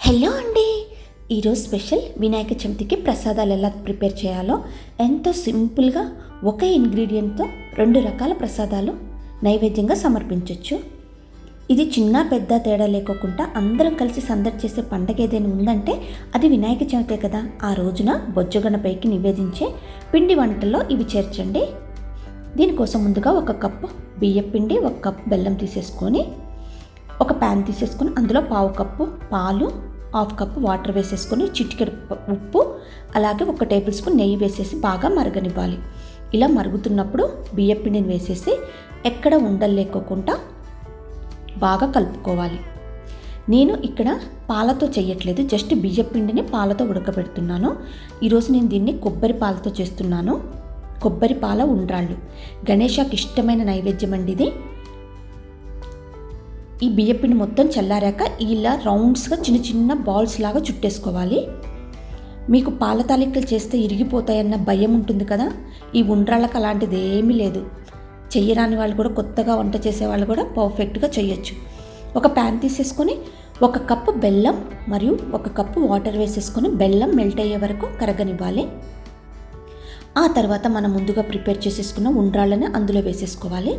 Hello అండి. ఈరోజు special Vinayaka చవితికి ప్రసాదాలు ఎలా ప్రిపేర్ చేయాలో ఎంతో సింపుల్గా ఒక ఇంగ్రీడియంట్తో 2 రకాల ప్రసాదాలు నైవేద్యంగా సమర్పించవచ్చు. ఇది చిన్న పెద్ద తేడా లేకోకుండా అందరం కలిసి సందడి చేసే పండగ ఏదైనా ఉందంటే అది వినాయక చవితే కదా. ఆ రోజున బొజ్జగణపైకి నివేదించే పిండి వంటల్లో ఇవి చేర్చండి. దీనికోసం ముందుగా 1 కప్పు బియ్యం పిండి, 1 కప్పు బెల్లం తీసేసుకొని ఒక ప్యాన్ తీసేసుకొని అందులో 1/2 కప్పు పాలు, 1/2 కప్పు వాటర్ వేసేసుకొని చిటికెడు ఉప్పు, అలాగే 1 టేబుల్ స్పూన్ నెయ్యి వేసేసి బాగా మరగనివ్వాలి. ఇలా మరుగుతున్నప్పుడు బియ్యం పిండిని వేసేసి ఎక్కడ ఉండలు లేకోకుండా బాగా కలుపుకోవాలి. నేను ఇక్కడ పాలతో చేయట్లేదు, జస్ట్ బియ్యం పిండిని పాలతో ఉడకబెడుతున్నాను. ఈరోజు నేను దీన్ని కొబ్బరి పాలతో చేస్తున్నాను. కొబ్బరి పాల ఉండ్రాళ్ళు గణేషకి ఇష్టమైన నైవేద్యం అండి ఇది. ఈ బియ్యపిండి మొత్తం చల్లారాక ఇలా రౌండ్స్గా చిన్న చిన్న బాల్స్ లాగా చుట్టేసుకోవాలి. మీకు పాల తాలికలు చేస్తే ఇరిగిపోతాయన్న భయం ఉంటుంది కదా, ఈ ఉండ్రాళ్ళకు అలాంటిది ఏమీ లేదు. చెయ్యరాని వాళ్ళు కూడా, కొత్తగా వంట చేసేవాళ్ళు కూడా పర్ఫెక్ట్గా చేయొచ్చు. ఒక ప్యాన్ తీసేసుకొని 1 కప్పు బెల్లం మరియు 1 కప్పు వాటర్ వేసేసుకొని బెల్లం మెల్ట్ అయ్యే వరకు కరగనివ్వాలి. ఆ తర్వాత మనం ముందుగా ప్రిపేర్ చేసేసుకున్న ఉండ్రాళ్ళని అందులో వేసేసుకోవాలి.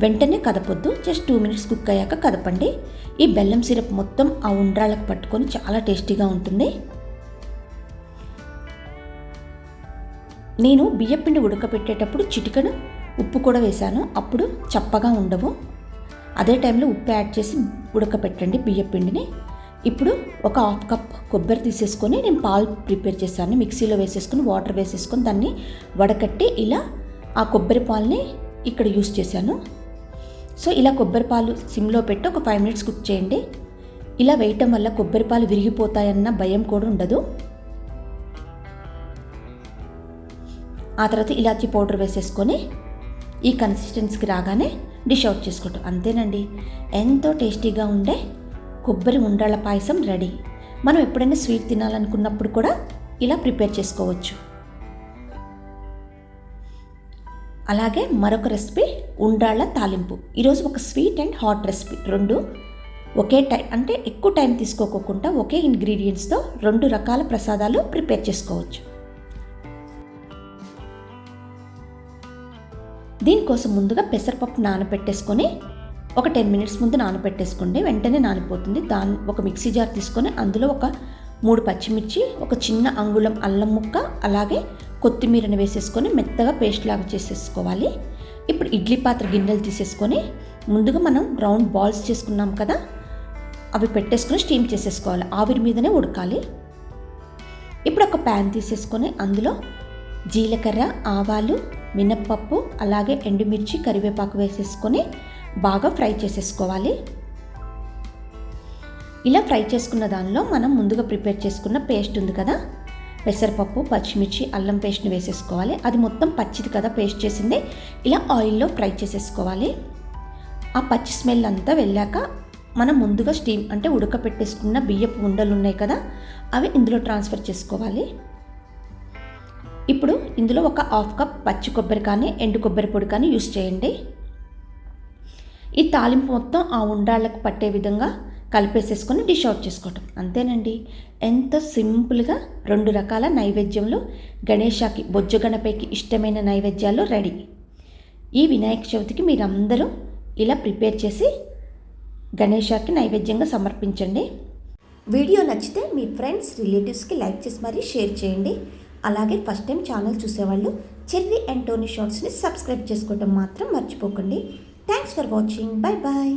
వెంటనే కదపొద్దు, జస్ట్ 2 మినిట్స్ కుక్ అయ్యాక కదపండి. ఈ బెల్లం సిరప్ మొత్తం ఆ ఉండ్రాళ్ళకు పట్టుకొని చాలా టేస్టీగా ఉంటుంది. నేను బియ్యపిండి ఉడకబెట్టేటప్పుడు చిటికెడు ఉప్పు కూడా వేశాను, అప్పుడు చప్పగా ఉండవు. అదే టైంలో ఉప్పు యాడ్ చేసి ఉడకబెట్టండి బియ్యపిండిని. ఇప్పుడు 1/2 కప్ కొబ్బరి తీసేసుకొని నేను పాలు ప్రిపేర్ చేశాను. మిక్సీలో వేసేసుకొని వాటర్ వేసేసుకొని దాన్ని వడకట్టి ఇలా ఆ కొబ్బరి పాలని ఇక్కడ యూస్ చేశాను. సో ఇలా కొబ్బరి పాలు సిమ్లో పెట్టి ఒక 5 మినిట్స్ కుక్ చేయండి. ఇలా వేయటం వల్ల కొబ్బరి పాలు విరిగిపోతాయన్న భయం కూడా ఉండదు. ఆ తర్వాత ఇలాచీ పౌడర్ వేసేసుకొని ఈ కన్సిస్టెన్సీకి రాగానే డిష్ అవుట్ చేసుకోవటం. అంతేనండి, ఎంతో టేస్టీగా ఉండే కొబ్బరి ఉండ్రాళ్ళ పాయసం రెడీ. మనం ఎప్పుడైనా స్వీట్ తినాలనుకున్నప్పుడు కూడా ఇలా ప్రిపేర్ చేసుకోవచ్చు. అలాగే మరొక రెసిపీ ఉండ్రాళ్ళ తాలింపు. ఈరోజు ఒక sweet and hot recipe, 2 okay time, అంటే ఎక్కువ టైం తీసుకోకుండా ఒకే ఇంగ్రీడియంట్స్తో 2 రకాల ప్రసాదాలు ప్రిపేర్ చేసుకోవచ్చు. దీనికోసం ముందుగా పెసరపప్పు నానబెట్టేసుకొని ఒక 10 మినిట్స్ ముందు నానబెట్టేసుకోండి, వెంటనే నానిపోతుంది. ఒక మిక్సీ జార్ తీసుకొని అందులో ఒక 3 పచ్చిమిర్చి, ఒక చిన్న అంగుళం అల్లం ముక్క, అలాగే కొత్తిమీరని వేసేసుకొని మెత్తగా పేస్ట్ లాగా చేసేసుకోవాలి. ఇప్పుడు ఇడ్లీ పాత్ర గిన్నెలు తీసేసుకొని ముందుగా మనం రౌండ్ బాల్స్ చేసుకున్నాం కదా, అవి పెట్టేసుకొని స్టీమ్ చేసేసుకోవాలి. ఆవిరి మీదనే ఉడకాలి. ఇప్పుడు ఒక ప్యాన్ తీసేసుకొని అందులో జీలకర్ర, ఆవాలు, మినప్పప్పు, అలాగే ఎండుమిర్చి, కరివేపాకు వేసేసుకొని బాగా ఫ్రై చేసేసుకోవాలి. ఇలా ఫ్రై చేసుకున్న దానిలో మనం ముందుగా ప్రిపేర్ చేసుకున్న పేస్ట్ ఉంది కదా, పెసరపప్పు, పచ్చిమిర్చి, అల్లం పేస్ట్ని వేసేసుకోవాలి. అది మొత్తం పచ్చిది కదా పేస్ట్ చేసింది, ఇలా ఆయిల్లో ఫ్రై చేసేసుకోవాలి. ఆ పచ్చి స్మెల్ అంతా వెళ్ళాక మనం ముందుగా స్టీమ్ అంటే ఉడకపెట్టేసుకున్న బియ్యపు ఉండలు ఉన్నాయి కదా, అవి ఇందులో ట్రాన్స్ఫర్ చేసుకోవాలి. ఇప్పుడు ఇందులో ఒక 1/2 కప్ పచ్చి కొబ్బరి కానీ ఎండు కొబ్బరి పొడి కానీ యూస్ చేయండి. ఈ తాలింపు మొత్తం ఆ ఉండ్రాళ్ళకు పట్టే విధంగా కలిపేసేసుకొని డిష్ అవుట్ చేసుకోవటం. అంతేనండి, ఎంత సింపుల్గా 2 రకాల నైవేద్యంలో గణేషకి, బొజ్జగణపైకి ఇష్టమైన నైవేద్యాలు రెడీ. ఈ వినాయక చవితికి మీరందరూ ఇలా ప్రిపేర్ చేసి గణేషకి నైవేద్యంగా సమర్పించండి. వీడియో నచ్చితే మీ ఫ్రెండ్స్, రిలేటివ్స్కి లైక్ చేసి మరీ షేర్ చేయండి. అలాగే ఫస్ట్ టైం ఛానల్ చూసేవాళ్ళు చెర్రీ అండ్ టోనీ షార్ట్స్ని సబ్స్క్రైబ్ చేసుకోవడం మాత్రం మర్చిపోకండి. Thanks for watching. Bye bye.